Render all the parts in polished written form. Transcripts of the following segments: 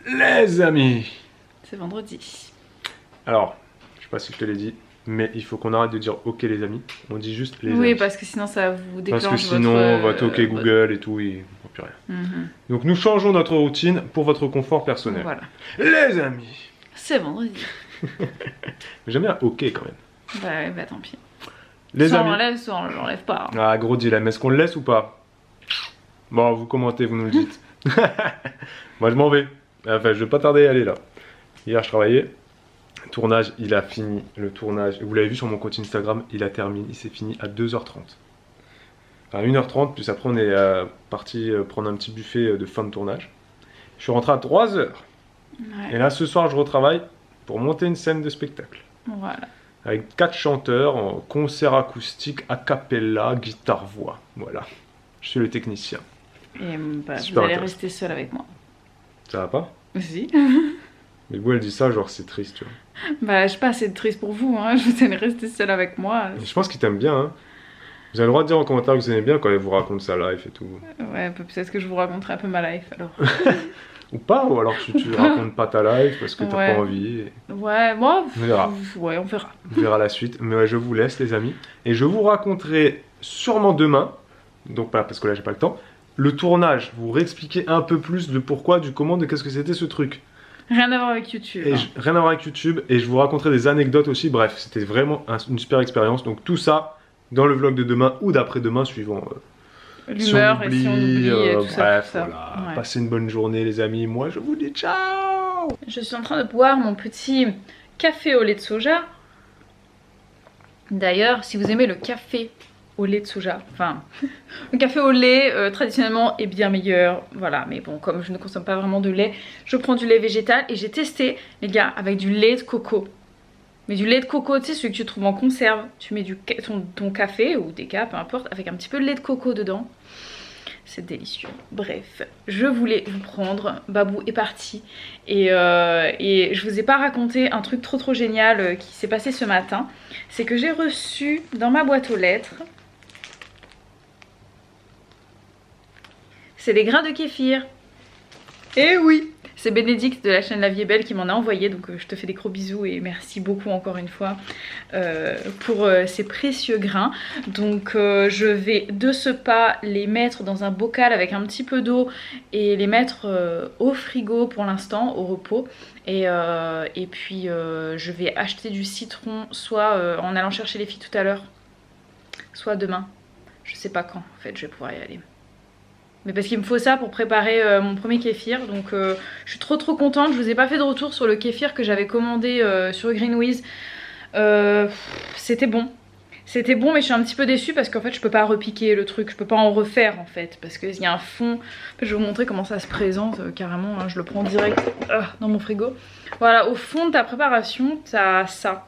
Les amis. C'est vendredi. Alors, je sais pas si je te l'ai dit, mais il faut qu'on arrête de dire ok les amis. On dit juste les amis. Oui, parce que sinon ça vous déclenche parce que sinon, votre ok Google et tout, il ne comprend plus rien. Donc nous changeons notre routine pour votre confort personnel. Voilà. Les amis. C'est vendredi. J'aime bien ok quand même. Bah ouais, bah tant pis. Les soit amis. on l'enlève, soit on l'enlève pas. Ah, gros dilemme, est-ce qu'on le laisse ou pas? Bon, vous commentez, vous nous le dites. Moi, je m'en vais. Enfin, je vais pas tarder à y aller là. Hier, je travaillais. Le tournage, il a fini. Le tournage, vous l'avez vu sur mon compte Instagram, il a terminé. Il s'est fini à 2h30. Enfin, 1h30, puis après, on est parti prendre un petit buffet de fin de tournage. Je suis rentré à 3h. Ouais. Et là, ce soir, je retravaille pour monter une scène de spectacle. Voilà. Avec 4 chanteurs en concert acoustique, a cappella, guitare-voix. Voilà. Je suis le technicien. Et bah, vous Super allez intéressant. rester seul avec moi. Ça va pas? Si. Mais vous, elle dit ça, genre c'est triste, tu vois. Bah, je suis pas assez triste pour vous, hein. Vous allez rester seul avec moi. Et je pense qu'ils t'aiment bien, hein. Vous avez le droit de dire en commentaire que vous aimez bien quand elle vous raconte sa life et tout. Ouais, peut-être que je vous raconterai un peu ma life alors. Ou pas, ou alors tu racontes pas ta life parce que t'as Ouais. pas envie. Et Ouais, moi, on verra. ouais, on verra. On verra la suite. Mais ouais, je vous laisse, les amis. Et je vous raconterai sûrement demain, donc pas parce que là j'ai pas le temps, le tournage. Vous réexpliquer un peu plus de pourquoi, du comment, de qu'est-ce que c'était ce truc. Rien à voir avec YouTube. Et Hein. rien à voir avec YouTube. Et je vous raconterai des anecdotes aussi. Bref, c'était vraiment une super expérience. Donc tout ça dans le vlog de demain ou d'après-demain, suivant. L'humeur et si on oublie tout ça. Bref, Tout ça. voilà. Ouais. Passez une bonne journée, les amis. Moi, je vous dis ciao. Je suis en train de boire mon petit café au lait de soja. D'ailleurs, si vous aimez le café au lait de soja, enfin, le café au lait traditionnellement est bien meilleur, voilà, mais bon, comme je ne consomme pas vraiment de lait, je prends du lait végétal et j'ai testé, les gars, avec du lait de coco. Mais du lait de coco, tu sais, celui que tu trouves en conserve, tu mets ton café ou des cas, peu importe, avec un petit peu de lait de coco dedans. C'est délicieux. Bref, je voulais vous prendre. Babou est parti. Et je vous ai pas raconté un truc trop génial qui s'est passé ce matin. C'est que j'ai reçu dans ma boîte aux lettres. C'est des grains de kéfir. Eh oui! C'est Bénédicte de la chaîne La Vie est Belle qui m'en a envoyé, donc je te fais des gros bisous et merci beaucoup encore une fois pour ces précieux grains. Donc je vais de ce pas les mettre dans un bocal avec un petit peu d'eau et les mettre au frigo pour l'instant, au repos. Et puis je vais acheter du citron soit en allant chercher les filles tout à l'heure, soit demain. Je sais pas quand en fait je vais pouvoir y aller. Mais parce qu'il me faut ça pour préparer mon premier kéfir. Donc je suis trop contente. Je vous ai pas fait de retour sur le kéfir que j'avais commandé sur Greenwiz. C'était bon. C'était bon, mais je suis un petit peu déçue parce qu'en fait je peux pas repiquer le truc. Je peux pas en refaire en fait. Parce qu'il y a un fond. En fait, je vais vous montrer comment ça se présente carrément. Hein, je le prends direct dans mon frigo. Voilà, au fond de ta préparation, t'as ça.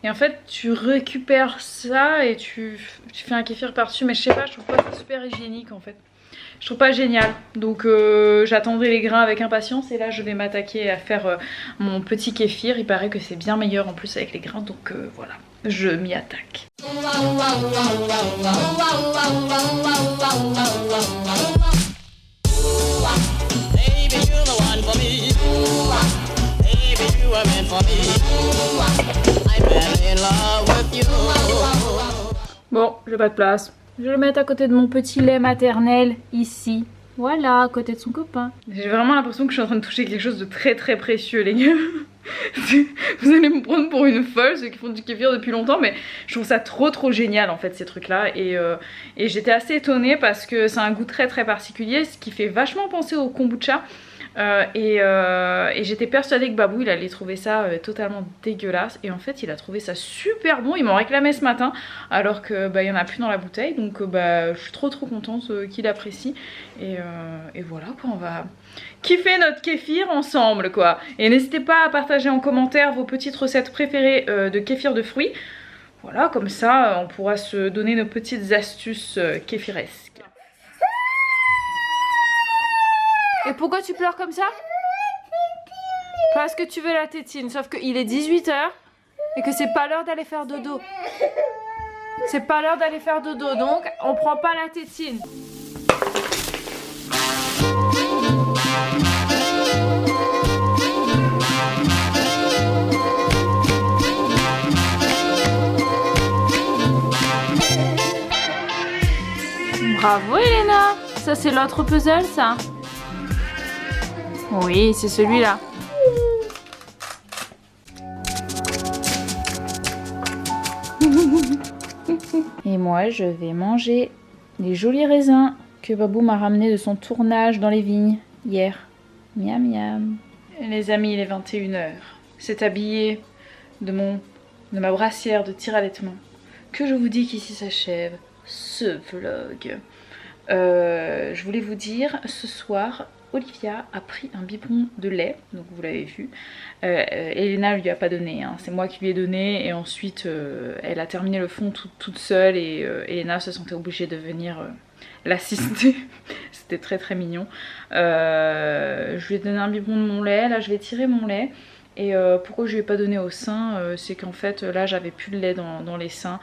Et en fait tu récupères ça et tu fais un kéfir par-dessus. Mais je sais pas, je trouve pas ça super hygiénique en fait. Je trouve pas génial, donc j'attendrai les grains avec impatience et là je vais m'attaquer à faire mon petit kéfir. Il paraît que c'est bien meilleur en plus avec les grains, donc voilà, je m'y attaque. Bon, j'ai pas de place. Je vais le mettre à côté de mon petit lait maternel, ici. Voilà, à côté de son copain. J'ai vraiment l'impression que je suis en train de toucher quelque chose de très précieux, les gars. Vous allez me prendre pour une folle, ceux qui font du kéfir depuis longtemps, mais je trouve ça trop génial en fait, ces trucs-là. Et j'étais assez étonnée parce que c'est un goût très particulier, ce qui fait vachement penser au kombucha. Et j'étais persuadée que Babou il allait trouver ça totalement dégueulasse et en fait il a trouvé ça super bon. Il m'en réclamait ce matin alors que il y en a plus dans la bouteille, donc je suis trop contente qu'il apprécie et voilà quoi, on va kiffer notre kéfir ensemble quoi. Et n'hésitez pas à partager en commentaire vos petites recettes préférées de kéfir de fruits. Voilà, comme ça on pourra se donner nos petites astuces kéfiresques. Et pourquoi tu pleures comme ça? Parce que tu veux la tétine, sauf qu'il est 18 h et que c'est pas l'heure d'aller faire dodo. C'est pas l'heure d'aller faire dodo, donc on prend pas la tétine. Ça c'est l'autre puzzle ça? Oui, c'est celui-là. Et moi je vais manger les jolis raisins que Babou m'a ramenés de son tournage dans les vignes hier. Miam miam. Et les amis, il est 21h. C'est habillé de ma brassière de tir à allaitement que je vous dis qu'ici s'achève ce vlog. Je voulais vous dire, ce soir, Olivia a pris un biberon de lait, donc vous l'avez vu. Elena lui a pas donné, hein. C'est moi qui lui ai donné et ensuite elle a terminé le fond toute seule et Elena se sentait obligée de venir l'assister. C'était très très mignon. Je lui ai donné un biberon de mon lait, là je vais tirer mon lait. Et pourquoi je lui ai pas donné au sein, c'est qu'en fait là j'avais plus de lait dans les seins.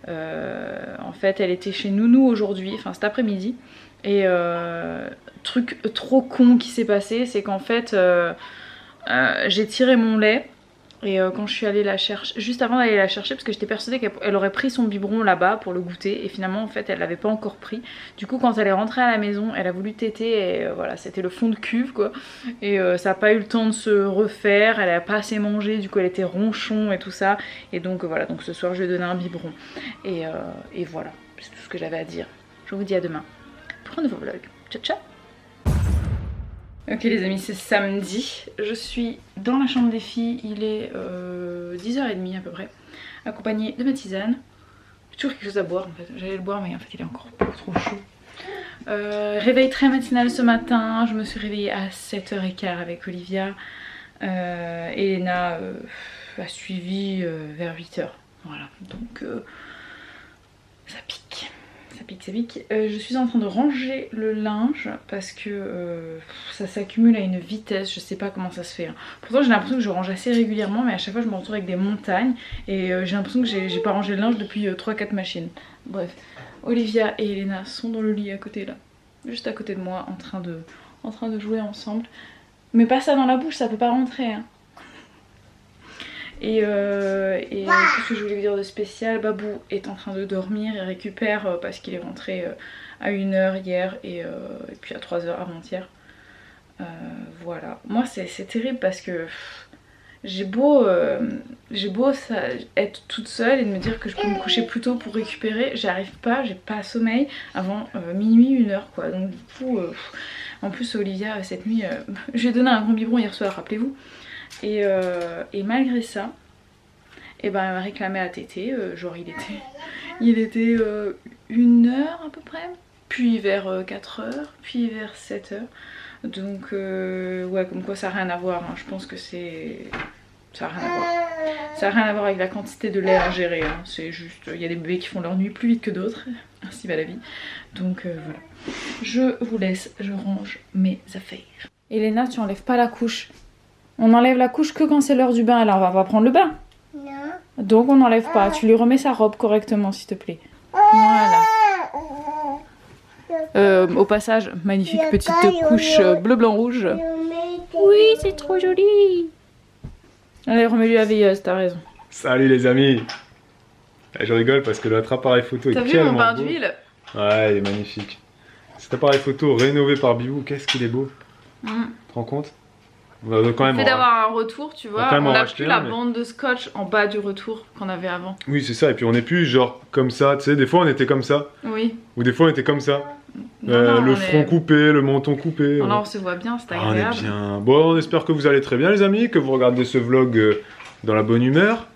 En fait elle était chez Nounou aujourd'hui, enfin cet après-midi. Et truc trop con qui s'est passé, c'est qu'en fait j'ai tiré mon lait. Et quand je suis allée la chercher, juste avant d'aller la chercher, parce que j'étais persuadée qu'elle aurait pris son biberon là-bas pour le goûter, et finalement en fait elle l'avait pas encore pris. Du coup quand elle est rentrée à la maison, elle a voulu téter et voilà, c'était le fond de cuve quoi. Et ça a pas eu le temps de se refaire, elle a pas assez mangé, du coup elle était ronchon et tout ça. Et donc voilà, donc ce soir je lui ai donné un biberon. Et voilà, c'est tout ce que j'avais à dire. Je vous dis à demain pour un nouveau vlog. Ciao ciao. Ok les amis, c'est samedi, je suis dans la chambre des filles, il est 10h30 à peu près, accompagnée de ma tisane. J'ai toujours quelque chose à boire en fait, j'allais le boire mais en fait il est encore beaucoup trop chaud. Réveil très matinal ce matin, je me suis réveillée à 7h15 avec Olivia. Elena a suivi vers 8h, voilà, donc ça pique. Ça pique, ça pique. Je suis en train de ranger le linge parce que ça s'accumule à une vitesse, je sais pas comment ça se fait. Hein. Pourtant j'ai l'impression que je range assez régulièrement, mais à chaque fois je me retrouve avec des montagnes et j'ai l'impression que j'ai pas rangé le linge depuis 3-4 machines. Bref, Olivia et Elena sont dans le lit à côté là, juste à côté de moi, en train de jouer ensemble. Mais pas ça dans la bouche, ça peut pas rentrer. Hein. Et tout ce que je voulais vous dire de spécial, Babou est en train de dormir, il récupère parce qu'il est rentré à 1h hier et puis à 3h avant-hier. Voilà, moi c'est terrible parce que j'ai beau être toute seule et de me dire que je peux me coucher plus tôt pour récupérer, j'arrive pas, j'ai pas sommeil avant minuit, 1h quoi. Donc du coup, en plus Olivia cette nuit, je lui ai donné un grand biberon hier soir, rappelez-vous. Et malgré ça, et ben elle m'a réclamé à téter, genre il était 1h à peu près, puis vers 4h, puis vers 7h. Donc ouais, comme quoi ça n'a rien à voir, hein. Je pense que ça n'a rien à voir. Ça n'a rien à voir avec la quantité de lait à gérer, hein. C'est juste, il y a des bébés qui font leur nuit plus vite que d'autres, ainsi va la vie. Donc voilà, je vous laisse, je range mes affaires. Elena, tu enlèves pas la couche. On enlève la couche que quand c'est l'heure du bain, alors on va pas prendre le bain. Non. Donc on n'enlève pas, tu lui remets sa robe correctement s'il te plaît. Voilà. Au passage, magnifique petite couche bleu, blanc, rouge. Oui, c'est trop joli. Allez, remets-lui la veilleuse, t'as raison. Salut les amis. Je rigole parce que notre appareil photo est tellement beau. T'as vu mon bain d'huile? Ouais, il est magnifique. Cet appareil photo rénové par Bibou, qu'est-ce qu'il est beau. Tu te rends compte? On va quand même le fait d'avoir un retour, tu vois, on a plus la mais... bande de scotch en bas du retour qu'on avait avant. Oui, c'est ça, et puis on n'est plus genre comme ça, tu sais, des fois on était comme ça. Oui. Ou des fois on était comme ça. Non, le front coupé, le menton coupé. Non, on se voit bien, c'est agréable. On est bien. Bon, on espère que vous allez très bien les amis, que vous regardez ce vlog dans la bonne humeur.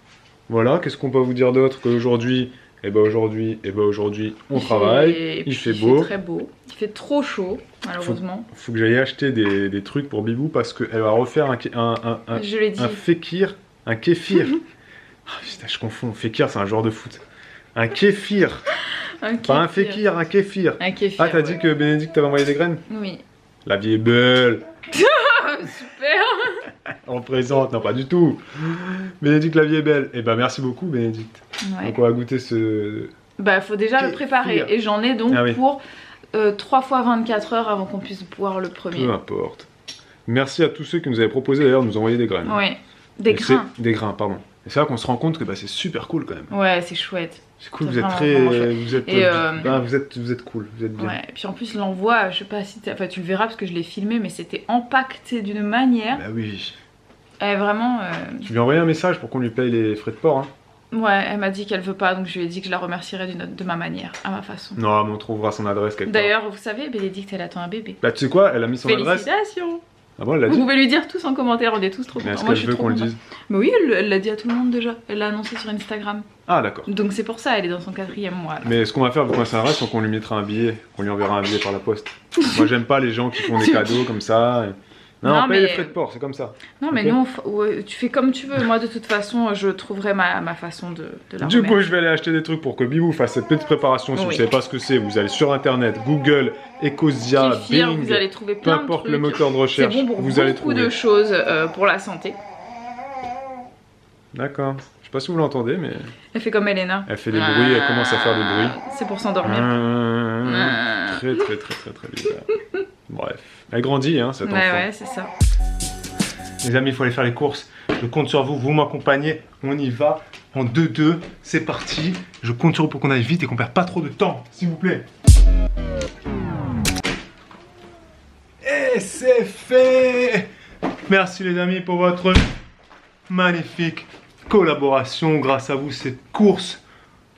Voilà, qu'est-ce qu'on peut vous dire d'autre qu'aujourd'hui, aujourd'hui, on travaille, il fait beau. Il fait très beau, il fait trop chaud, malheureusement. Faut que j'aille acheter des trucs pour Bibou parce qu'elle va refaire un kéfir. Ah, putain, je confonds, fékir c'est un joueur de foot. Un kéfir. Pas un fékir, un kéfir. Un kéfir. Ah, t'as dit que Bénédicte t'avait envoyé des graines? Oui. La vie est belle. Super. On présente, non pas du tout. Bénédicte, la vie est belle. Et bah merci beaucoup Bénédicte. Ouais. Donc on va goûter ce... Bah faut déjà le préparer. Et j'en ai donc pour 3 fois 24 heures avant qu'on puisse boire le premier. Peu importe. Merci à tous ceux qui nous avaient proposé d'ailleurs de nous envoyer des graines. Ouais. Des grains. Des grains, pardon. Et c'est là qu'on se rend compte que bah, c'est super cool quand même. Ouais, c'est chouette. C'est cool, C'est vous êtes vraiment, très. vraiment chouette. Vous êtes, Et, vous êtes cool, vous êtes bien. Ouais, et puis en plus l'envoi, je sais pas si enfin, tu le verras parce que je l'ai filmé, mais c'était empaqueté d'une manière. Bah oui. Elle vraiment. Tu lui as envoyé un message pour qu'on lui paye les frais de port, hein. Ouais, elle m'a dit qu'elle veut pas, donc je lui ai dit que je la remercierais de ma manière, à ma façon. Non, mais on trouvera son adresse quelque part. D'ailleurs, vous savez, Bénédicte, elle attend un bébé. Bah tu sais quoi, elle a mis son adresse. Félicitations. Ah bon, elle l'a Vous dit. pouvez lui dire tous en commentaire, on est tous trop Mais contents. est-ce Moi, qu'elle je suis veut trop qu'on le contente. dise? Mais oui, elle l'a dit à tout le monde déjà. Elle l'a annoncé sur Instagram. Ah d'accord. Donc c'est pour ça, elle est dans son 4e mois. Là. Mais ce qu'on va faire, vu qu'on a son adresse, c'est qu'on lui mettra un billet, qu'on lui enverra un billet par la poste. Moi j'aime pas les gens qui font des cadeaux comme ça. Non, Non, on paye mais- les frais de port, c'est comme ça. Non, mais Ok. nous, ouais, tu fais comme tu veux. Moi, de toute façon, je trouverai ma façon de la Du remettre. coup, je vais aller acheter des trucs pour que Bibou fasse cette petite préparation. Si vous Oui. savez pas ce que c'est, vous allez sur internet, Google, Ecosia, Kéfir, Bing, vous allez trouver peu plein de importe trucs. le moteur de C'est recherche, bon pour vous allez beaucoup trouver. de choses pour la santé. D'accord. Je sais pas si vous l'entendez, mais Elle fait comme Elena. elle fait des bruits, elle commence à faire des bruits. C'est pour s'endormir. Très très très très très bizarre. Bref, elle grandit, hein, cet enfant. Ouais, c'est ça. Les amis, il faut aller faire les courses. Je compte sur vous, vous m'accompagnez. On y va en 2-2. C'est parti. Je compte sur vous pour qu'on aille vite et qu'on perde pas trop de temps, s'il vous plaît. Et c'est fait. Merci les amis pour votre magnifique collaboration. Grâce à vous, ces courses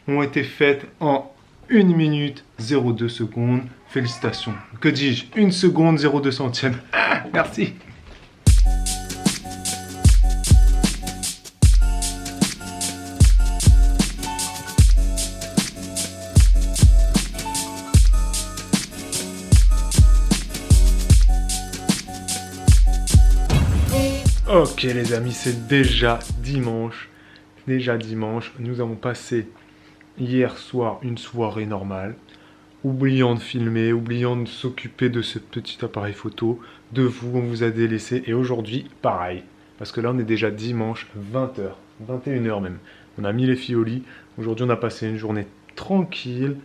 ont été faites en 1 minute 02 secondes. Félicitations. Que dis-je? 1 seconde 02 centièmes. Ah, merci. Ok les amis, c'est déjà dimanche. Nous avons passé hier soir une soirée normale. Oubliant de filmer, oubliant de s'occuper de ce petit appareil photo. De vous, on vous a délaissé. Et aujourd'hui, pareil. Parce que là, on est déjà dimanche, 20h. 21h même. On a mis les filles au lit. Aujourd'hui, on a passé une journée tranquille.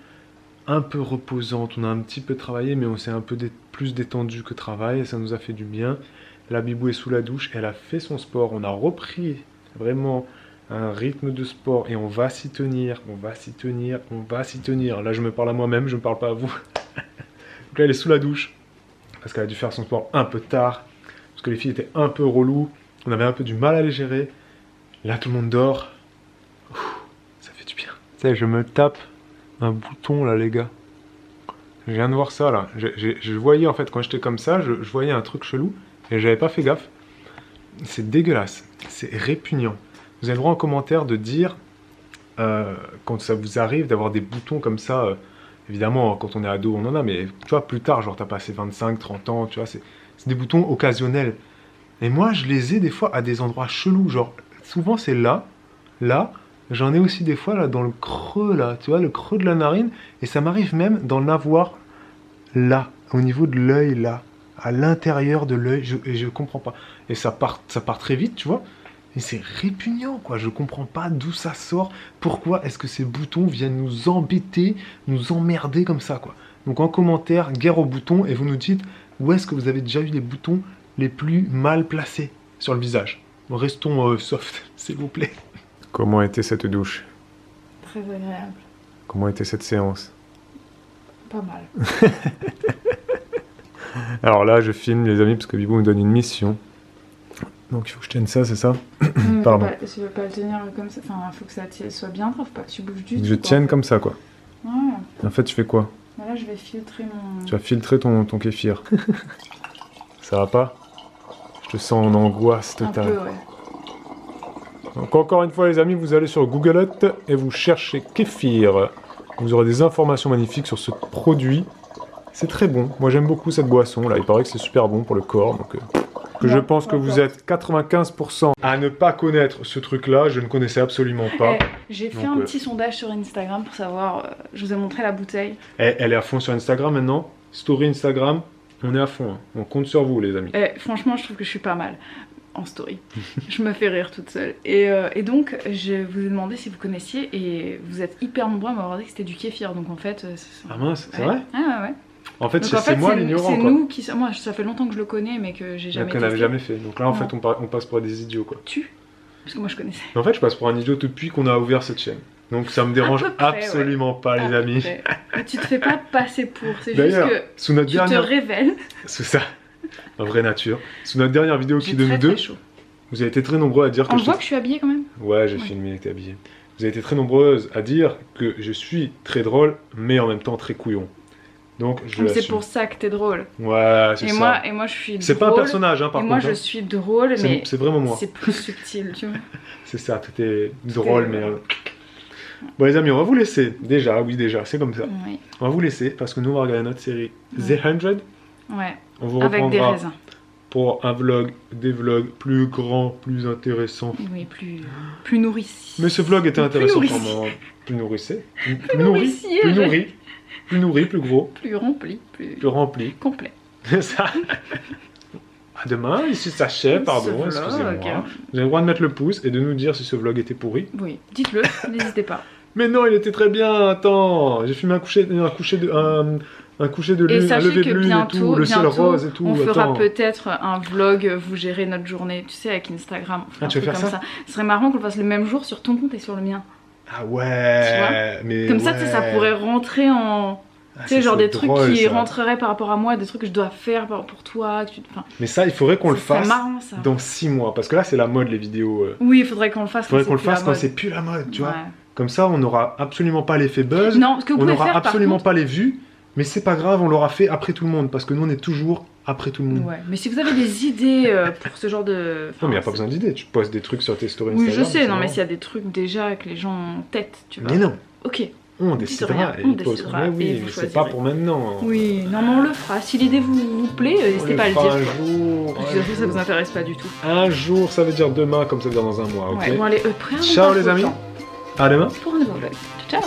Un peu reposante. On a un petit peu travaillé, mais on s'est un peu plus détendu que travail. Et ça nous a fait du bien. La Bibou est sous la douche, elle a fait son sport, on a repris vraiment un rythme de sport et on va s'y tenir, on va s'y tenir, on va s'y tenir. Là je me parle à moi-même, je ne parle pas à vous. Donc là elle est sous la douche parce qu'elle a dû faire son sport un peu tard, parce que les filles étaient un peu reloues, on avait un peu du mal à les gérer. Là tout le monde dort, ouh, ça fait du bien. Tu sais, je me tape un bouton là les gars. Je viens de voir ça là, je voyais en fait quand j'étais comme ça, je voyais un truc chelou. Et j'avais pas fait gaffe. C'est dégueulasse. C'est répugnant. Vous avez le droit en commentaire de dire quand ça vous arrive d'avoir des boutons comme ça. Évidemment, quand on est ado, on en a, mais tu vois, plus tard, genre t'as passé 25, 30 ans, tu vois, c'est des boutons occasionnels. Et moi, je les ai des fois à des endroits chelous. Genre, souvent c'est là. J'en ai aussi des fois là dans le creux, là, tu vois, le creux de la narine. Et ça m'arrive même d'en avoir là, au niveau de l'œil, là. À l'intérieur de l'œil, je comprends pas. Et ça part très vite, tu vois. Et c'est répugnant, quoi. Je comprends pas d'où ça sort. Pourquoi est-ce que ces boutons viennent nous embêter, nous emmerder comme ça, quoi. Donc en commentaire, guerre aux boutons, et vous nous dites où est-ce que vous avez déjà eu les boutons les plus mal placés sur le visage. Restons soft, s'il vous plaît. Comment était cette douche? Très agréable. Comment était cette séance? Pas mal. Alors là, je filme les amis parce que Bibou me donne une mission. Donc il faut que je tienne ça, c'est ça? Pardon. Tu veux pas le tenir comme ça. Enfin, il faut que ça soit bien droit, faut pas que tu bouges du tout. Je tienne comme ça, quoi. Ouais. En fait, tu fais quoi? Là, je vais filtrer mon. Tu vas filtrer ton kéfir. Ça va pas? Je te sens en angoisse Un totale. peu, ouais. Donc encore une fois, les amis, vous allez sur Google et vous cherchez kéfir. Vous aurez des informations magnifiques sur ce produit. C'est très bon. Moi, j'aime beaucoup cette boisson. Là, il paraît que c'est super bon pour le corps. Donc, je pense que vous êtes 95% à ne pas connaître ce truc-là. Je ne connaissais absolument pas. J'ai fait Donc, un petit sondage sur Instagram pour savoir. Je vous ai montré la bouteille. Elle est à fond sur Instagram maintenant. Story Instagram, on est à fond. Hein. On compte sur vous, les amis. Franchement, je trouve que je suis pas mal en story. Je me fais rire toute seule. Et donc, je vous ai demandé si vous connaissiez. Et vous êtes hyper nombreux à m'avoir dit que c'était du kéfir. Donc en fait. Ah mince, c'est ouais. vrai? Ah ouais. En fait, Donc, c'est moi l'ignorant. C'est nous qui. Moi, ça fait longtemps que je le connais, mais que j'ai jamais. Qu'on n'avait jamais fait. Donc là, en fait, on passe pour des idiots, quoi. Parce que moi je connaissais. En fait, je passe pour un idiot depuis qu'on a ouvert cette chaîne. Donc ça me dérange peu près, absolument pas, les amis. Mais tu te fais pas passer pour, c'est juste D'ailleurs, que sous notre tu te révèles. C'est ça, en vraie nature. Sous notre dernière vidéo qui est de nous deux, chaud. vous avez été très nombreux à dire que On voit que je suis habillée quand même. Ouais, j'ai filmé que t'es habillée. Vous avez été très nombreuses à dire que je suis très drôle, mais en même temps très couillon. Donc je l'assume. C'est pour ça que t'es drôle. Ouais, c'est ça. Et moi je suis drôle. C'est pas un personnage, hein, par contre. Et moi je suis drôle, mais c'est vraiment moi. c'est plus subtil, tu vois. C'est ça, t'étais drôle, mais... Bon les amis, on va vous laisser. Déjà, c'est comme ça. Oui. On va vous laisser parce que nous on va regarder notre série The 100. Ouais. On vous avec des reprendra raisins. pour un vlog, des vlogs plus grands, plus intéressants. Oui, plus nourrissants. Mais ce vlog était intéressant pour moi. Plus nourrissé. Plus nourri, plus gros. Plus rempli. Plus rempli. Complet. C'est ça. À demain, ici s'achève, pardon, excusez-moi. Vous avez le droit de mettre le pouce et de nous dire si ce vlog était pourri. Oui, dites-le, n'hésitez pas. Mais non, il était très bien, attends. J'ai filmé un coucher de lune, un lever de lune et tout, le ciel rose et tout. On fera peut-être un vlog, vous gérez notre journée, tu sais, avec Instagram. Tu veux faire ça? Ce serait marrant qu'on le fasse le même jour sur ton compte et sur le mien. Ah ouais, mais comme ça, tu sais, ça pourrait rentrer en... tu sais, genre des trucs qui rentreraient par rapport à moi, des trucs que je dois faire pour toi. Mais ça, il faudrait qu'on le fasse marrant, ça. dans 6 mois, parce que là, c'est la mode, les vidéos. Oui, il faudrait qu'on le fasse quand c'est plus la mode, tu vois. Comme ça, on n'aura absolument pas l'effet buzz, non, ce que vous on pouvez n'aura faire, absolument pas les vues, mais c'est pas grave, on l'aura fait après tout le monde, parce que nous, on est toujours après tout le monde. Ouais, mais si vous avez des idées pour ce genre de... non, mais il n'y a pas besoin d'idées, tu postes des trucs sur tes stories oui, Instagram. je sais, non, mais s'il y a des trucs déjà que les gens ont en tête, tu vois. Mais non. Ok. On décidera, on décidera, mais oui, mais c'est pas pour maintenant. Oui, non, mais on le fera. Si l'idée vous plaît, n'hésitez pas à le dire. Un jour. Ça vous intéresse pas du tout. Un jour, ça veut dire demain, comme ça veut dire dans un mois, ok? Ouais, bon allez, ciao les amis. À demain. Pour un nouveau vlog. Ciao.